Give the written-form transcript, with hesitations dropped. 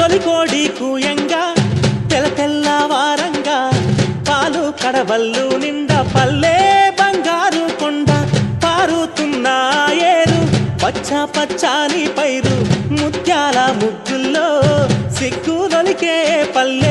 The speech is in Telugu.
తొలికోడి కూయంగా తెల్ల తెల్లవారంగా పాలు కడవల్లు నిండా పల్లె బంగారు కొండ పారుతున్న ఏరు పచ్చ పచ్చాని పైరు ముత్యాల ముగ్గుల్లో సిగ్గులొలికే పల్లె